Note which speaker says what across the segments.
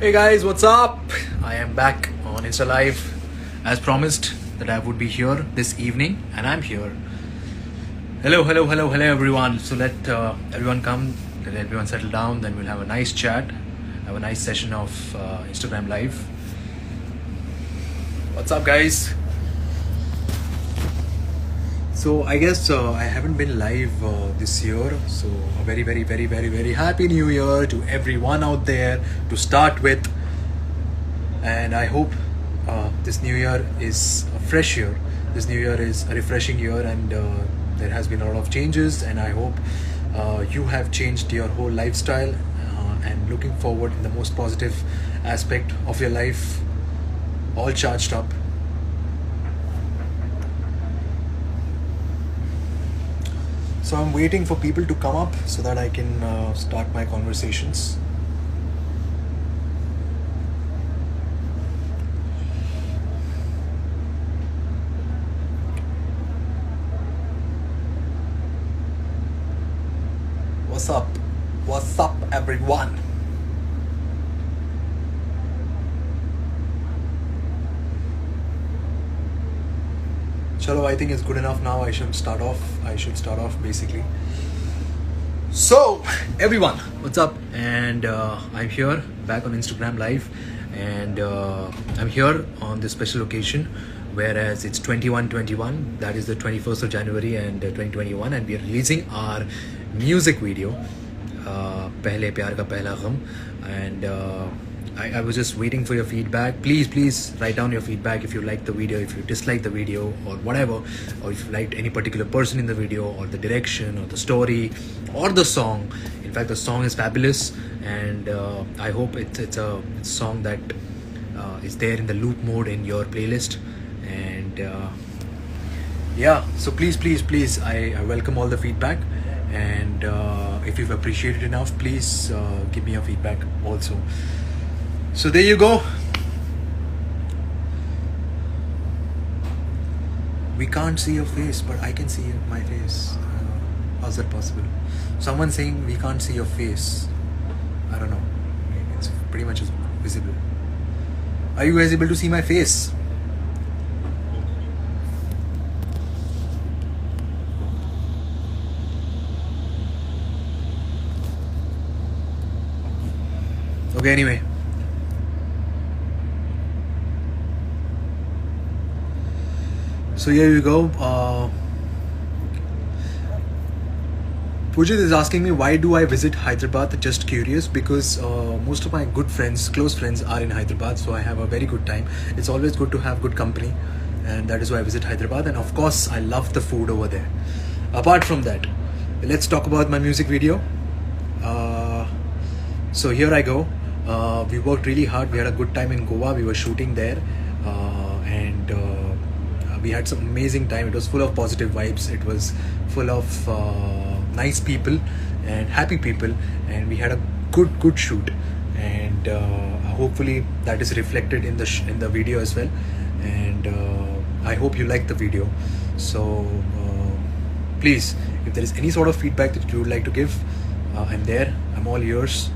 Speaker 1: Hey guys, what's up? I am back on Insta Live as promised that I would be here this evening, and I'm here. Hello everyone. So let everyone come, let everyone settle down, then we'll have a nice chat, have a nice session of Instagram Live. What's up, guys? So I guess I haven't been live this year, so a very happy new year to everyone out there to start with, and I hope this new year is a fresh year. This new year is a refreshing year, and there has been a lot of changes, and I hope you have changed your whole lifestyle and looking forward in the most positive aspect of your life, all charged up. So I'm waiting for people to come up so that I can start my conversations. What's up? What's up, everyone? Chalo, I think it's good enough now. I should start off basically. So, everyone, what's up? And I'm here back on Instagram Live, and I'm here on this special occasion, whereas it's 21/21, that is the 21st of January and 2021, and we are releasing our music video, Pehle Pyar Ka Pehla Gham, and I was just waiting for your feedback. Please write down your feedback if you like the video, if you dislike the video, or whatever, or if you liked any particular person in the video, or the direction, or the story, or the song. In fact, the song is fabulous, and I hope it's a song that is there in the loop mode in your playlist. And yeah, so please, I welcome all the feedback, and if you've appreciated enough, please give me your feedback also. So there you go. We can't see your face, but I can see my face. How's that possible? Someone saying we can't see your face. I don't know. It's pretty much visible. Are you guys able to see my face? Okay, anyway. So here you go. Pujit is asking me, why do I visit Hyderabad? Just curious, because most of my good friends, close friends, are in Hyderabad, so I have a very good time. It's always good to have good company, and that is why I visit Hyderabad. And of course, I love the food over there. Apart from that, let's talk about my music video. So here I go. We worked really hard. We had a good time in Goa. We were shooting there, and we had some amazing time. It was full of positive vibes. It was full of nice people and happy people, and we had a good shoot. And hopefully that is reflected in the video as well. And I hope you like the video. So please, if there is any sort of feedback that you would like to give, I'm there. I'm all yours.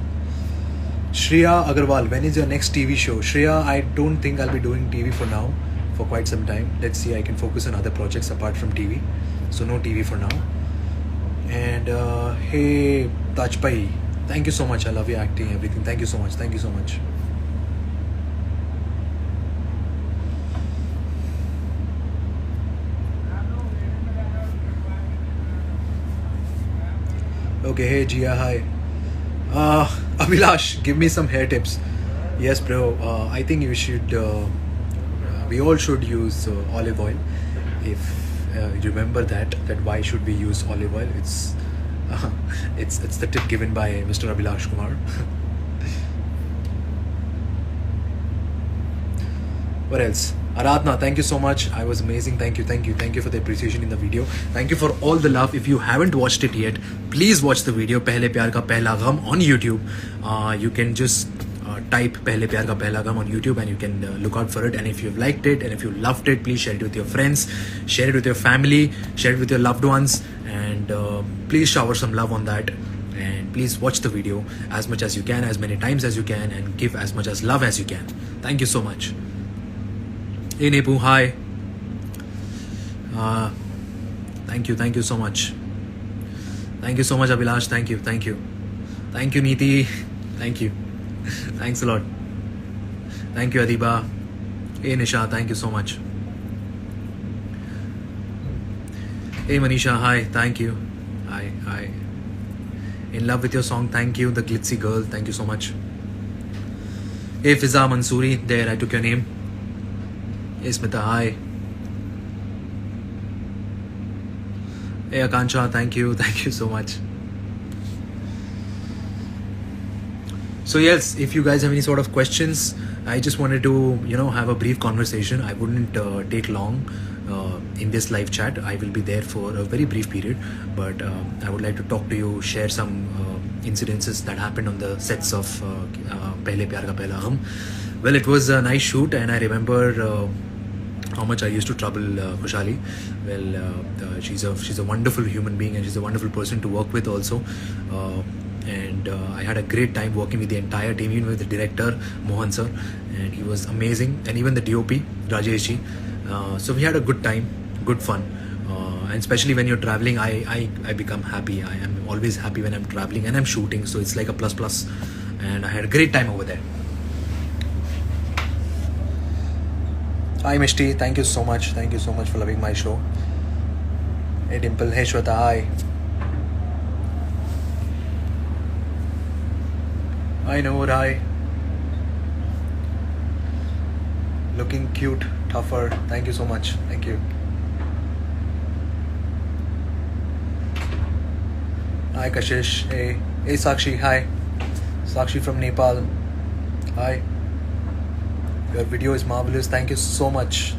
Speaker 1: Shreya Agarwal, when is your next TV show? Shreya, I don't think I'll be doing TV for now, for quite some time. Let's see, I can focus on other projects apart from TV. So no TV for now. And hey, Tajpai, thank you so much. I love your acting, everything. Thank you so much. Thank you so much. Okay, hey Jia, hi. Abhilash, give me some hair tips. Yes, bro. I think you should. We all should use olive oil. If you remember that why should we use olive oil? It's the tip given by Mr. Abhilash Kumar. What else? Aradhna, thank you so much. I was amazing. Thank you for the appreciation in the video. Thank you for all the love. If you haven't watched it yet, please watch the video Pehle Pyar Ka Pehla Gham on YouTube. You can just type Pehle Pyar Ka Pehla Gham on YouTube, and you can look out for it. And if you've liked it and if you loved it, please share it with your friends, share it with your family, share it with your loved ones, and please shower some love on that. and please watch the video as much as you can, as many times as you can, and give as much as love as you can. Thank you so much. Hey Nepu, hi. Thank you so much. Thank you so much, Abhilash. Thank you. Thank you, Neeti. Thank you. Thanks a lot. Thank you, Adiba. Hey Nisha, thank you so much. Hey Manisha, hi. Thank you. Hi. In love with your song. Thank you. The Glitzy Girl. Thank you so much. Hey Fiza Mansoori. There, I took your name. Hey Smita, hi. Hey Akansha, thank you so much. So yes, if you guys have any sort of questions, I just wanted to have a brief conversation. I wouldn't take long in this live chat. I will be there for a very brief period, but I would like to talk to you, share some incidences that happened on the sets of Pehle Pyar Ka Pehla Hum. Well, it was a nice shoot, and I remember how much I used to trouble Khushali. Well, she's a wonderful human being, and she's a wonderful person to work with also. And I had a great time working with the entire team, even with the director Mohan sir, and he was amazing, and even the DOP Rajesh ji. So we had a good time, good fun, and especially when you're traveling, I become happy. I am always happy when I'm traveling and I'm shooting, so it's like a plus, and I had a great time over there. Hi Mishti, thank you so much for loving my show. Hey Dimple, hey Shweta, hi. Hi Noor, hi. Looking cute, tougher. Thank you so much. Thank you. Hi Kashish. Hey Sakshi, hi. Sakshi from Nepal. Hi. Your video is marvelous. Thank you so much.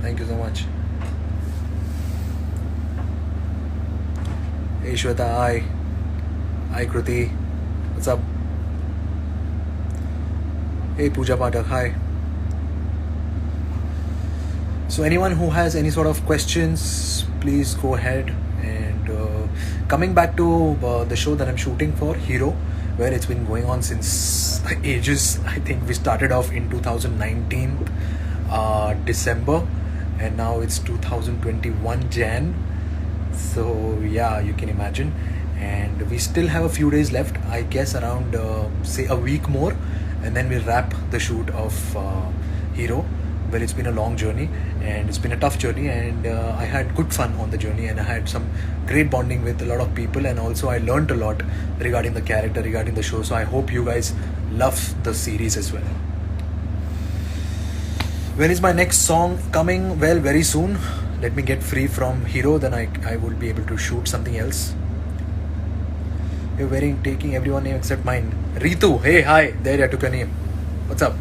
Speaker 1: Hey Shweta, hi. Hi Kruti. What's up? Hey Pooja Pathak, hi. So anyone who has any sort of questions, please go ahead. And coming back to the show that I'm shooting for, Hero, where it's been going on since ages. I think we started off in 2019 December, and now it's 2021 Jan. So yeah, you can imagine. And we still have a few days left, I guess around say a week more, and then we'll wrap the shoot of Hero. Well, it's been a long journey, and it's been a tough journey, and I had good fun on the journey, and I had some great bonding with a lot of people, and also I learned a lot regarding the character, regarding the show. So I hope you guys love the series as well. When is my next song coming? Well, very soon. Let me get free from Hero, then I will be able to shoot something else. You're taking everyone's name except mine. Ritu, hey, hi. There, I took your name. What's up?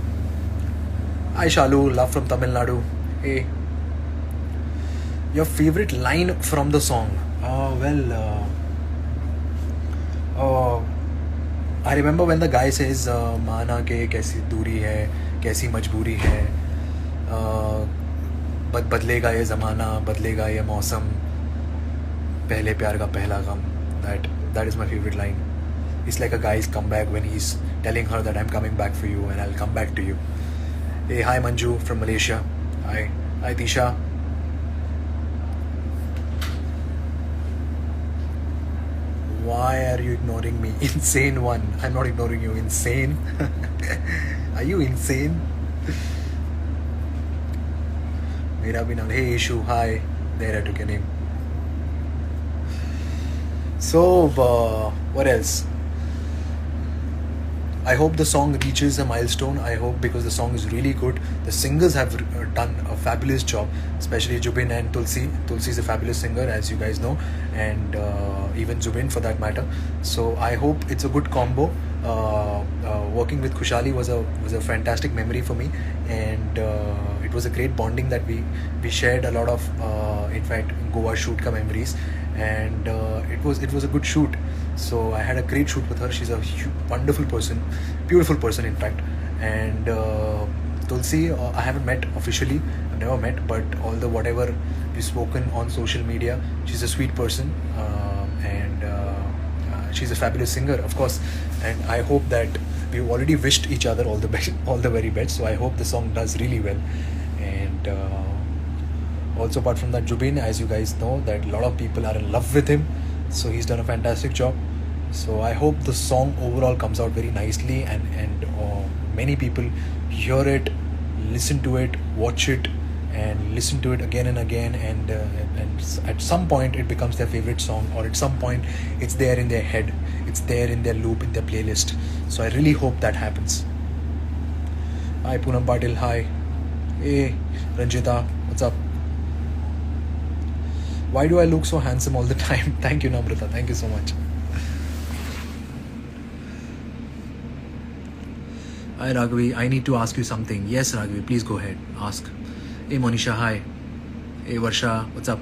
Speaker 1: Hi Shalu, love from Tamil Nadu. Hey. Your favorite line from the song? I remember when the guy says, "Maana ke kaisi duri hai, kaisi majburi hai, badlega ye zamana, badlega ye mausam, pehle pyar ka pehla gham." That is my favorite line. It's like a guy's comeback when he's telling her that I'm coming back for you and I'll come back to you. Hey, hi Manju from Malaysia. Hi Tisha. Why are you ignoring me? Insane one. I'm not ignoring you. Insane. Are you insane? Mera bhi naam. Hey Ishu. Hi. There, I took your name. So, what else? I hope the song reaches a milestone. I hope, because the song is really good. The singers have done a fabulous job, especially Jubin and Tulsi. Tulsi is a fabulous singer, as you guys know, and even Zubin for that matter. So I hope it's a good combo. Working with Khushali was a fantastic memory for me, and it was a great bonding that we shared a lot of, in fact, Goa shoot ka memories, and it was a good shoot. So I had a great shoot with her. She's a wonderful person, beautiful person in fact. And Tulsi, I haven't met officially, I've never met, but all the whatever we've spoken on social media, she's a sweet person, and she's a fabulous singer, of course, and I hope that we've already wished each other all the best, all the very best. So I hope the song does really well. And also, apart from that, Jubin, as you guys know, that a lot of people are in love with him, so he's done a fantastic job. So I hope the song overall comes out very nicely, and many people hear it, listen to it, watch it, and listen to it again and again, and at some point it becomes their favorite song, or at some point it's there in their head, it's there in their loop, in their playlist. So I really hope that happens. Hi Poonam Patil, hi. Hey Ranjita, what's up? Why do I look so handsome all the time? Thank you, Namrata. Thank you so much. Hi, Raghavi. I need to ask you something. Yes, Raghavi, please go ahead. Ask. Hey, Monisha. Hi. Hey, Varsha. What's up?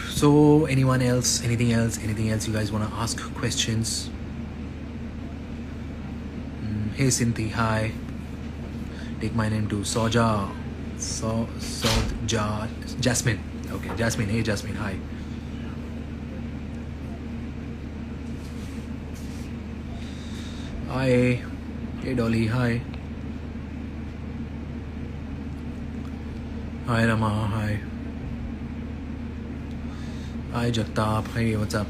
Speaker 1: So, anyone else? Anything else? Anything else you guys want to ask questions? Hey, Sinti. Hi. Take my name too. Soja. Jasmine. Okay, Jasmine. Hey, Jasmine. Hi. Hi. Hey, Dolly. Hi. Hi, Rama. Hi. Hi, Jagtap. Hey, what's up?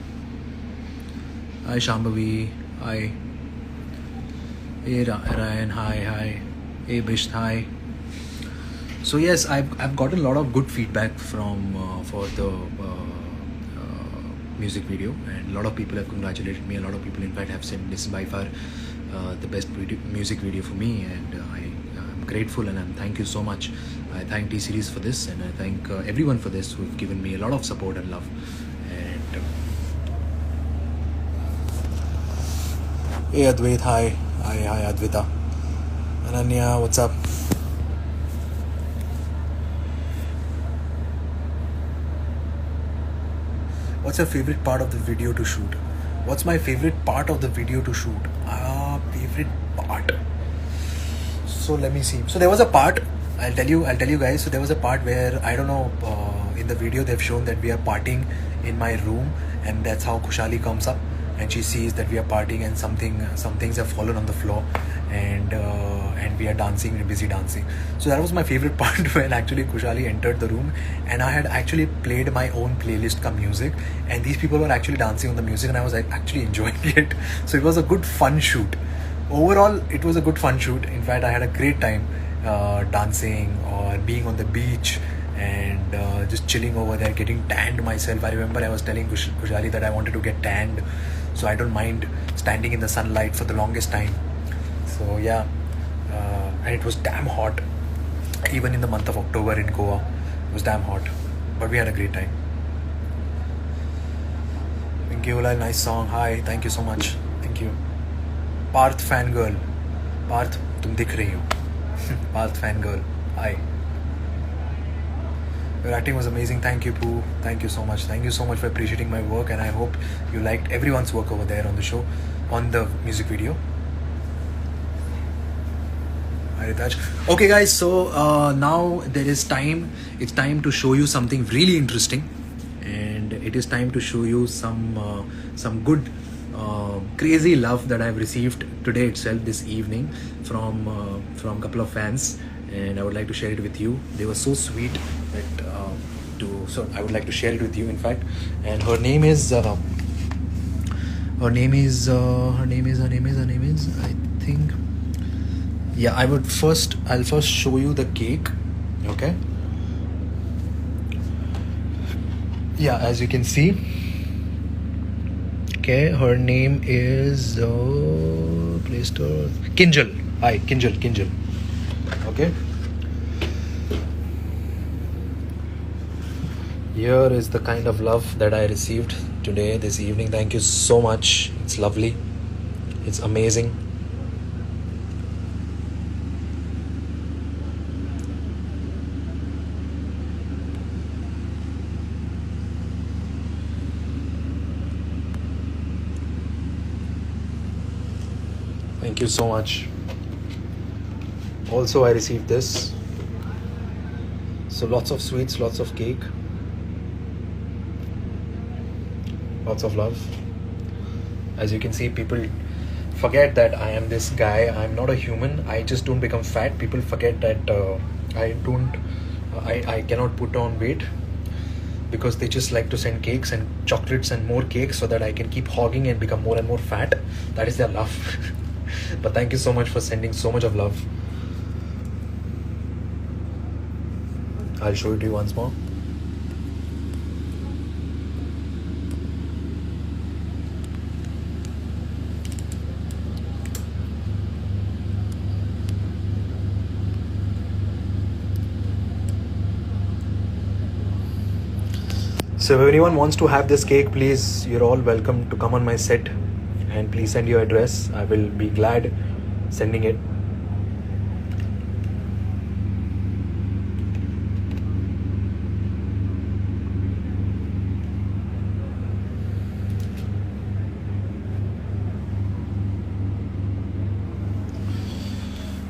Speaker 1: Hi, Shambhavi. Hi. Hey, Ryan. Hi. Hey, Bisht. Hi. So yes, I've gotten a lot of good feedback from for the music video, and a lot of people have congratulated me. A lot of people, in fact, have said this is by far the best music video for me, and I'm grateful, and thank you so much. I thank T-Series for this, and I thank everyone for this who've given me a lot of support and love. And hey Advait, hi Advita. Ananya, what's up? What's your favorite part of the video to shoot? What's my favorite part of the video to shoot? Favorite part. So let me see. So there was a part. I'll tell you guys. So there was a part where, I don't know, in the video they've shown that we are partying in my room, and that's how Khushali comes up, and she sees that we are partying, and some things have fallen on the floor, and we are dancing, we're busy dancing. So that was my favorite part, when actually Khushali entered the room, and I had actually played my own playlist ka music, and these people were actually dancing on the music, and I was actually enjoying it. So it was a good fun shoot. Overall, it was a good fun shoot. In fact, I had a great time dancing or being on the beach, and just chilling over there, getting tanned myself. I remember I was telling Khushali that I wanted to get tanned, so I don't mind standing in the sunlight for the longest time. So yeah, and it was damn hot. Even in the month of October in Goa, it was damn hot, but we had a great time. Vinkeola, nice song. Hi, thank you so much. Thank you. Parth fangirl. Parth, tum dikh rahi ho. Parth fangirl. Hi. Your acting was amazing. Thank you, Pooh. Thank you so much. Thank you so much for appreciating my work, and I hope you liked everyone's work over there on the show, on the music video. Hi, Ritaj. Okay, guys. So now there is time. It's time to show you something really interesting, and it is time to show you some good, crazy love that I've received today itself, this evening, from a couple of fans. And I would like to share it with you. They were so sweet that so I would like to share it with you, in fact. And her name is I think, yeah, I'll first show you the cake. Okay, yeah, as you can see. Okay, her name is Play Store Kinjal. Hi, Kinjal. Okay, here is the kind of love that I received today, this evening. Thank you so much. It's lovely. It's amazing. Thank you so much. Also, I received this. So lots of sweets, lots of cake. Lots of love. As you can see, people forget that I am this guy. I'm not a human. I just don't become fat. People forget that I cannot put on weight, because they just like to send cakes and chocolates and more cakes so that I can keep hogging and become more and more fat. That is their love. But thank you so much for sending so much of love. I'll show it to you once more. So if anyone wants to have this cake, please, you're all welcome to come on my set, and please send your address. I will be glad sending it.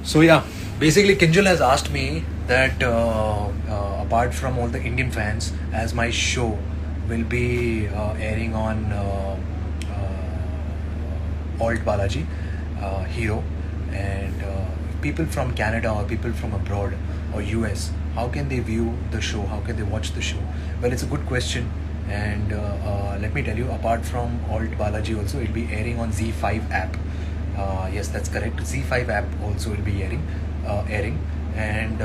Speaker 1: So yeah, basically Kinjal has asked me that apart from all the Indian fans, as my show will be airing on Alt Balaji, Hero, and people from Canada or people from abroad or US, how can they view the show? How can they watch the show? Well, it's a good question, and let me tell you, apart from Alt Balaji also, it will be airing on Z5 app. Yes, that's correct. Z5 app also will be airing, and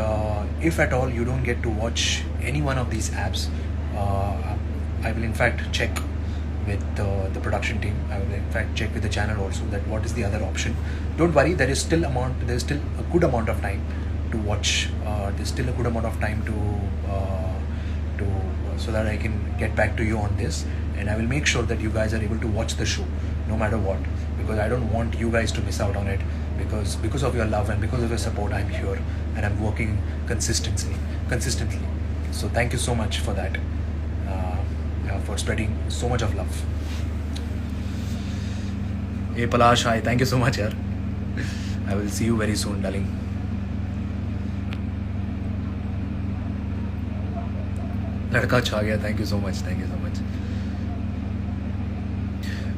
Speaker 1: if at all you don't get to watch any one of these apps, I will in fact check with the production team. I will in fact check with the channel also that what is the other option. Don't worry, there is still a good amount of time to watch. There's still a good amount of time to so that I can get back to you on this, and I will make sure that you guys are able to watch the show no matter what, because I don't want you guys to miss out on it, because of your love and because of your support, I'm here and I'm working consistently. So thank you so much for that, for spreading so much of love. Hey Palash, hi, thank you so much, yaar. I will see you very soon, darling. Ladka chha gaya, thank you so much.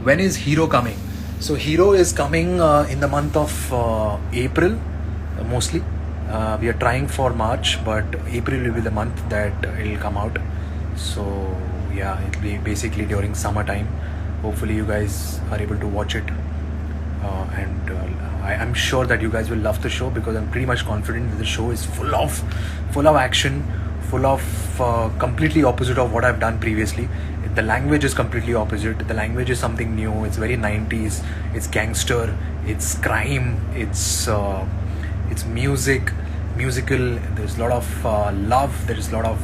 Speaker 1: When is Hero coming? So Hero is coming in the month of April, mostly. We are trying for March, but April will be the month that it will come out. So yeah, it will be basically during summertime. Hopefully you guys are able to watch it, and I'm sure that you guys will love the show, because I'm pretty much confident that the show is full of action, full of completely opposite of what I've done previously. The language is completely opposite. The language is something new. It's very 90s. It's gangster. It's crime. It's musical. There's a lot of love. There's a lot of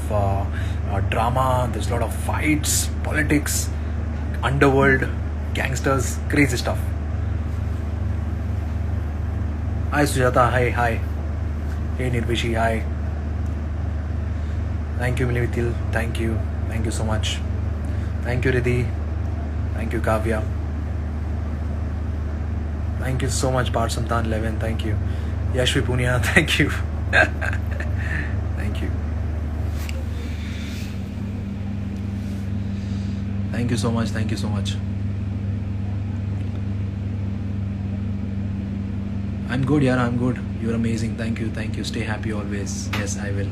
Speaker 1: drama. There's a lot of fights, politics, underworld, gangsters, crazy stuff. Hi Sujata. Hi. Hey Nirvishi. Hi. Thank you Milivithil. Thank you so much. Thank you Riddhi. Thank you Kavya. Thank you so much Parsamtan 11. Thank you Yashvi Punia. Thank you. Thank you. Thank you so much. I'm good, yaar. I'm good. You're amazing. Thank you. Stay happy always. Yes, I will.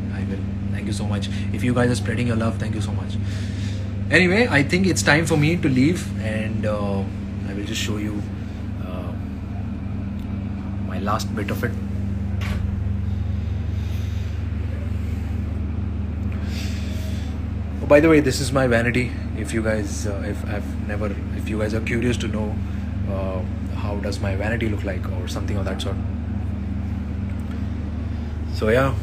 Speaker 1: Thank you so much. If you guys are spreading your love, thank you so much. Anyway, I think it's time for me to leave, and I will just show you my last bit of it. Oh, by the way, this is my vanity. If you guys, if you guys are curious to know how does my vanity look like or something of that sort. So yeah.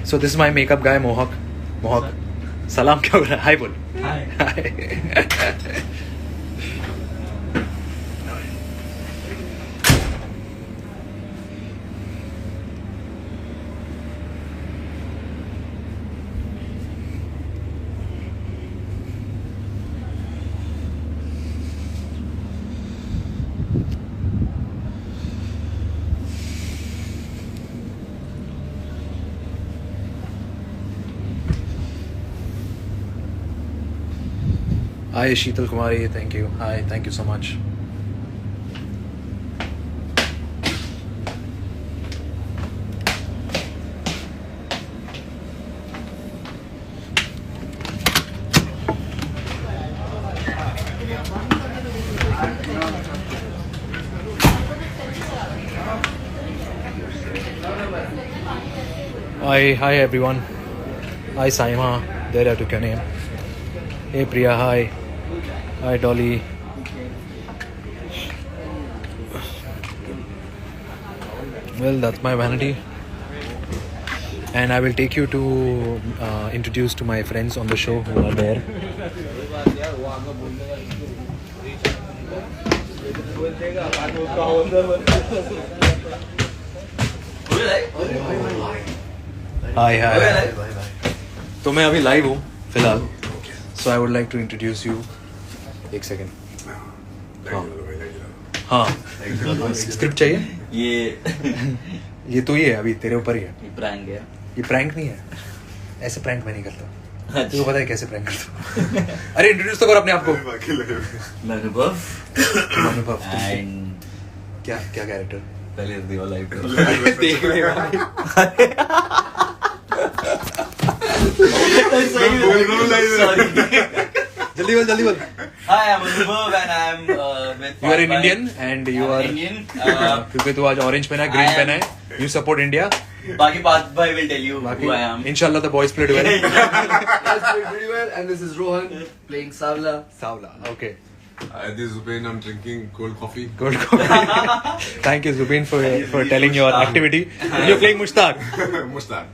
Speaker 1: So this is my makeup guy, Mohak. Salam kya ho raha hai? Hi bol. Hi. Hi, Sheetal Kumari. Thank you. Hi, thank you so much. Hi everyone. Hi Saima. There I took your name. Hey Priya. Hi. Hi Dolly. Well, that's my vanity. And I will take you to introduce to my friends on the show who are there. Hi. तो मैं अभी live हूँ फिलहाल. So I would like to introduce you. एक second. हाँ. Script चाहिए? ये तो ही है, अभी तेरे ऊपर ही है.
Speaker 2: ये प्रैंक है.
Speaker 1: ये प्रैंक नहीं है. ऐसे प्रैंक मैं नहीं करता. तुझे पता है कैसे प्रैंक करता हूँ. अरे इंट्रोड्यूस तो कर अपने आप को.
Speaker 2: मैं अनुभव.
Speaker 1: अनुभव.
Speaker 2: एंड
Speaker 1: क्या कैरेक्टर?
Speaker 2: पहले दियो लाइव करो.
Speaker 1: देख लेगा. जल्दी बोल.
Speaker 2: Hi, I'm Anubhav and I'm with.
Speaker 1: You are an Indian and you are
Speaker 2: Indian.
Speaker 1: क्योंकि तू आज ऑरेंज पहना है, ग्रीन पहना है. You support India.
Speaker 2: बाकी बात भाई will tell you who I am.
Speaker 1: Inshallah the boys played well.
Speaker 3: Yes, played very well. And this is Rohan playing Savla.
Speaker 1: Okay.
Speaker 4: This is Zubin. I'm drinking cold coffee.
Speaker 1: Good. Thank you Zubin for telling your activity. You're playing Mushtaq.
Speaker 4: Mushtaq.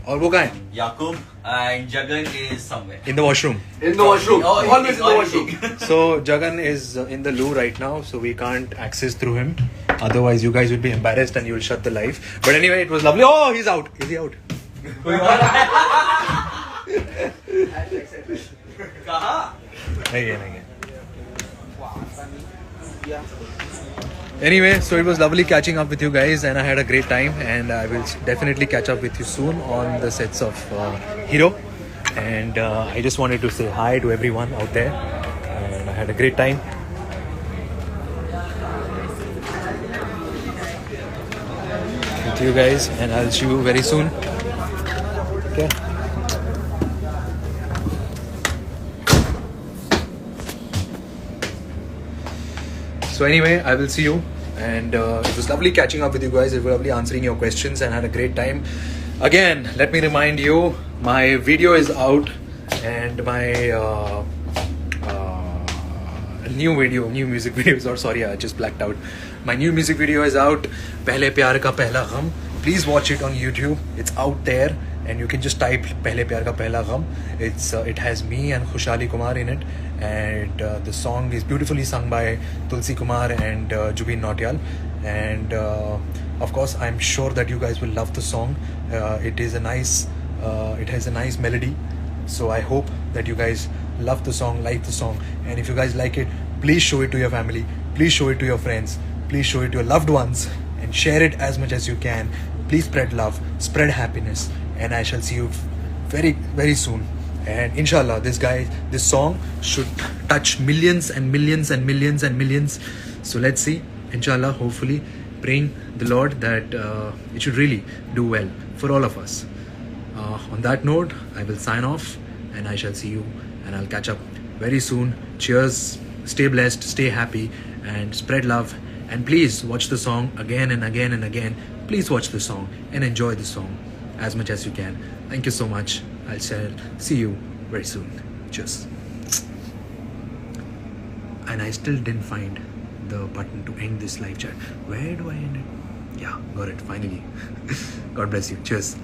Speaker 1: और वो कहाँ है?
Speaker 2: Yaqub and Jagan is somewhere.
Speaker 1: In the washroom.
Speaker 3: In the washroom.
Speaker 2: Oh,
Speaker 3: Always in the washroom.
Speaker 1: So Jagan is in the loo right now, so we can't access through him. Otherwise, you guys will be embarrassed and you will shut the live. But anyway, it was lovely. Oh, he's out. Is he out?
Speaker 2: कहाँ?
Speaker 1: नहीं है. Anyway, so it was lovely catching up with you guys and I had a great time, and I will definitely catch up with you soon on the sets of Hero. And I just wanted to say hi to everyone out there, and I had a great time. With you guys, and I'll see you very soon. Okay. So anyway, I will see you, and it was lovely catching up with you guys. It was lovely answering your questions and had a great time. Again, let me remind you, my video is out, and my new music videos, or sorry, I just blacked out. My new music video is out, Pehle Pyar Ka Pehla Gham. Please watch it on YouTube. It's out there, and you can just type Pehle Pyar Ka Pehla Gham. It has me and Khushali Kumar in it, and the song is beautifully sung by Tulsi Kumar and Jubin Nautiyal. And of course, I'm sure that you guys will love the song. It has a nice melody, so I hope that you guys love the song, like the song. And if you guys like it, please show it to your family, please show it to your friends, please show it to your loved ones, and share it as much as you can. Please spread love, spread happiness, and I shall see you very, very soon. And inshallah, this song should touch millions and millions and millions and millions. So let's see, inshallah, hopefully, praying the Lord that it should really do well for all of us. On that note, I will sign off, and I shall see you, and I'll catch up very soon. Cheers, stay blessed, stay happy, and spread love. And please watch the song again and again and again. Please watch the song and enjoy the song as much as you can. Thank you so much. I'll see you very soon. Cheers. And I still didn't find the button to end this live chat. Where do I end it? Yeah, got it finally. God bless you. Cheers.